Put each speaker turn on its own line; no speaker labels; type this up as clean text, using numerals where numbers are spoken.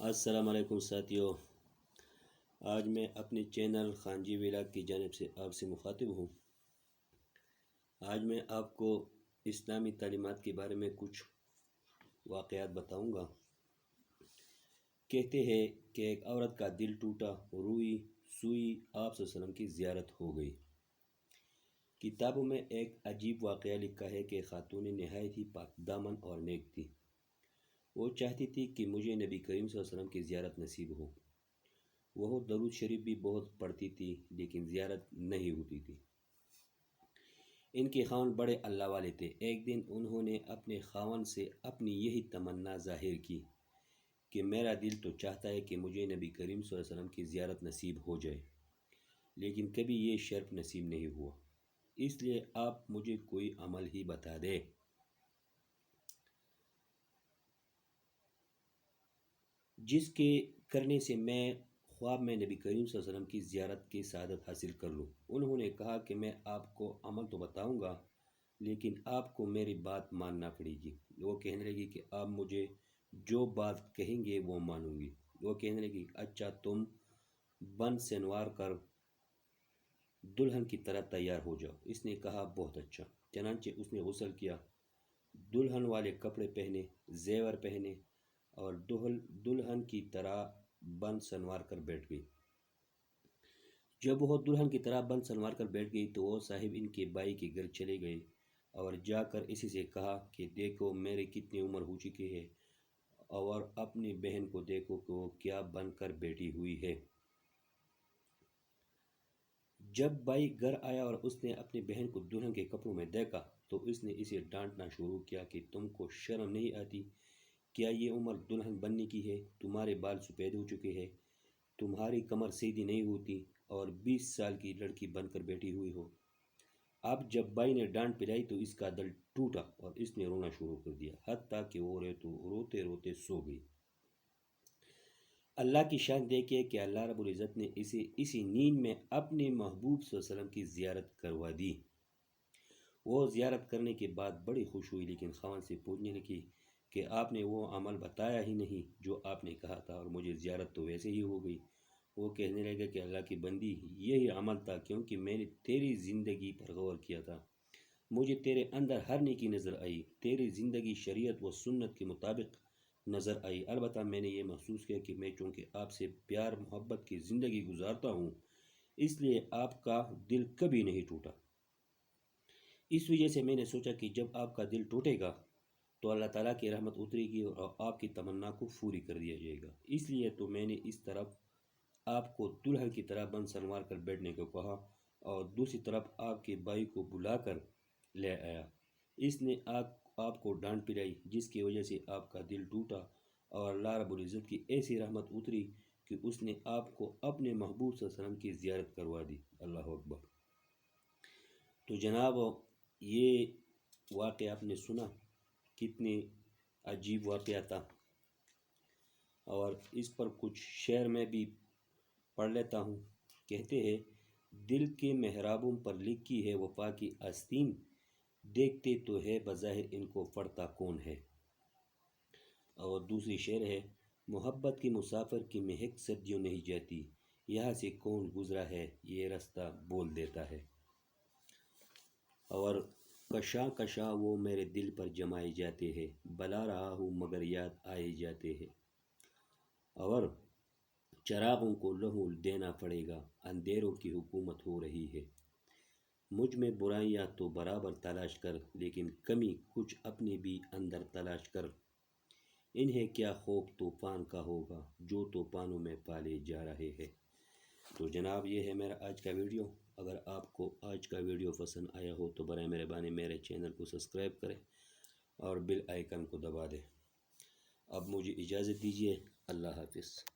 السلام علیکم ساتھیو، آج میں اپنے چینل خان جی ولاگ کی جانب سے آپ سے مخاطب ہوں۔ آج میں آپ کو اسلامی تعلیمات کے بارے میں کچھ واقعات بتاؤں گا۔ کہتے ہیں کہ ایک عورت کا دل ٹوٹا، روئی سوئی آپ صلی اللہ علیہ وسلم کی زیارت ہو گئی۔ کتابوں میں ایک عجیب واقعہ لکھا ہے کہ خاتون نہایت ہی پاک دامن اور نیک تھی۔ وہ چاہتی تھی کہ مجھے نبی کریم صلی اللہ علیہ وسلم کی زیارت نصیب ہو۔ وہ درود شریف بھی بہت پڑھتی تھی لیکن زیارت نہیں ہوتی تھی۔ ان کے خاوند بڑے اللہ والے تھے۔ ایک دن انہوں نے اپنے خاوند سے اپنی یہی تمنا ظاہر کی کہ میرا دل تو چاہتا ہے کہ مجھے نبی کریم صلی اللہ علیہ وسلم کی زیارت نصیب ہو جائے، لیکن کبھی یہ شرف نصیب نہیں ہوا، اس لیے آپ مجھے کوئی عمل ہی بتا دیں جس کے کرنے سے میں خواب میں نبی کریم صلی اللہ علیہ وسلم کی زیارت کی سعادت حاصل کر لوں۔ انہوں نے کہا کہ میں آپ کو عمل تو بتاؤں گا لیکن آپ کو میری بات ماننا پڑے گی۔ وہ کہنے لگی کہ آپ مجھے جو بات کہیں گے وہ مانوں گی۔ وہ کہنے لگی اچھا، تم بن سنوار کر دلہن کی طرح تیار ہو جاؤ۔ اس نے کہا بہت اچھا۔ چنانچہ اس نے غسل کیا، دلہن والے کپڑے پہنے، زیور پہنے اور دلہن کی طرح بن سنوار کر بیٹھ گئی۔ جب وہ دلہن کی طرح بن سنوار کر بیٹھ گئی تو وہ صاحب ان کے بھائی کے گھر چلے گئے اور جا کر اسی سے کہا کہ دیکھو میری کتنی عمر ہو چکی ہے اور اپنی بہن کو دیکھو کہ وہ کیا بن کر بیٹھی ہوئی ہے۔ جب بھائی گھر آیا اور اس نے اپنی بہن کو دلہن کے کپڑوں میں دیکھا تو اس نے اسے ڈانٹنا شروع کیا کہ تم کو شرم نہیں آتی؟ کیا یہ عمر دلہن بننے کی ہے؟ تمہارے بال سفید ہو چکے ہیں، تمہاری کمر سیدھی نہیں ہوتی اور 20 سال کی لڑکی بن کر بیٹھی ہوئی ہو۔ اب جب بھائی نے ڈانٹ پلائی تو اس کا دل ٹوٹا اور اس نے رونا شروع کر دیا، حتیٰ کہ وہ روتے روتے سو گئی۔ اللہ کی شان دیکھیے کہ اللہ رب العزت نے اسے اسی نیند میں اپنے محبوب صلی اللہ علیہ وسلم کی زیارت کروا دی۔ وہ زیارت کرنے کے بعد بڑی خوش ہوئی لیکن خاوند سے پوچھنے لگی کہ آپ نے وہ عمل بتایا ہی نہیں جو آپ نے کہا تھا اور مجھے زیارت تو ویسے ہی ہو گئی۔ وہ کہنے لگا کہ اللہ کی بندی، یہی عمل تھا کیونکہ میں نے تیری زندگی پر غور کیا تھا، مجھے تیرے اندر ہر نیکی نظر آئی، تیری زندگی شریعت و سنت کے مطابق نظر آئی۔ البتہ میں نے یہ محسوس کیا کہ میں چونکہ آپ سے پیار محبت کی زندگی گزارتا ہوں اس لیے آپ کا دل کبھی نہیں ٹوٹا۔ اس وجہ سے میں نے سوچا کہ جب آپ کا دل ٹوٹے گا تو اللہ تعالیٰ کی رحمت اترے گی اور آپ کی تمنا کو پوری کر دیا جائے گا۔ اس لیے تو میں نے اس طرف آپ کو دلہن کی طرح بن سنوار کر بیٹھنے کو کہا اور دوسری طرف آپ کے بھائی کو بلا کر لے آیا۔ اس نے آپ کو ڈانٹ پلائی جس کی وجہ سے آپ کا دل ٹوٹا اور اللہ رب العزت کی ایسی رحمت اتری کہ اس نے آپ کو اپنے محبوب صلی اللہ علیہ وسلم کی زیارت کروا دی۔ اللہ اکبر۔ تو جناب، یہ واقعہ آپ نے سنا، کتنی عجیب واقعہ تھا، اور اس پر کچھ شعر میں بھی پڑھ لیتا ہوں۔ کہتے ہیں دل کے محرابوں پر لکھی ہے وفا کی آستین، دیکھتے تو ہے بظاہر ان کو پڑھتا کون ہے۔ اور دوسری شعر ہے محبت کی مسافر کی مہک صدیوں نہیں جاتی، یہاں سے کون گزرا ہے یہ رستہ بول دیتا ہے۔ اور کشاں کشاں وہ میرے دل پر جمائے جاتے ہیں، بلا رہا ہوں مگر یاد آئے جاتے ہیں۔ اور چراغوں کو لہو دینا پڑے گا، اندھیروں کی حکومت ہو رہی ہے۔ مجھ میں برائیاں تو برابر تلاش کر لیکن کمی کچھ اپنی بھی اندر تلاش کر، انہیں کیا خوف طوفان کا ہوگا جو طوفانوں میں پالے جا رہے ہیں۔ تو جناب، یہ ہے میرا آج کا ویڈیو۔ اگر آپ کو آج کا ویڈیو پسند آیا ہو تو برائے مہربانی میرے چینل کو سبسکرائب کریں اور بیل آئیکن کو دبا دیں۔ اب مجھے اجازت دیجیے، اللہ حافظ۔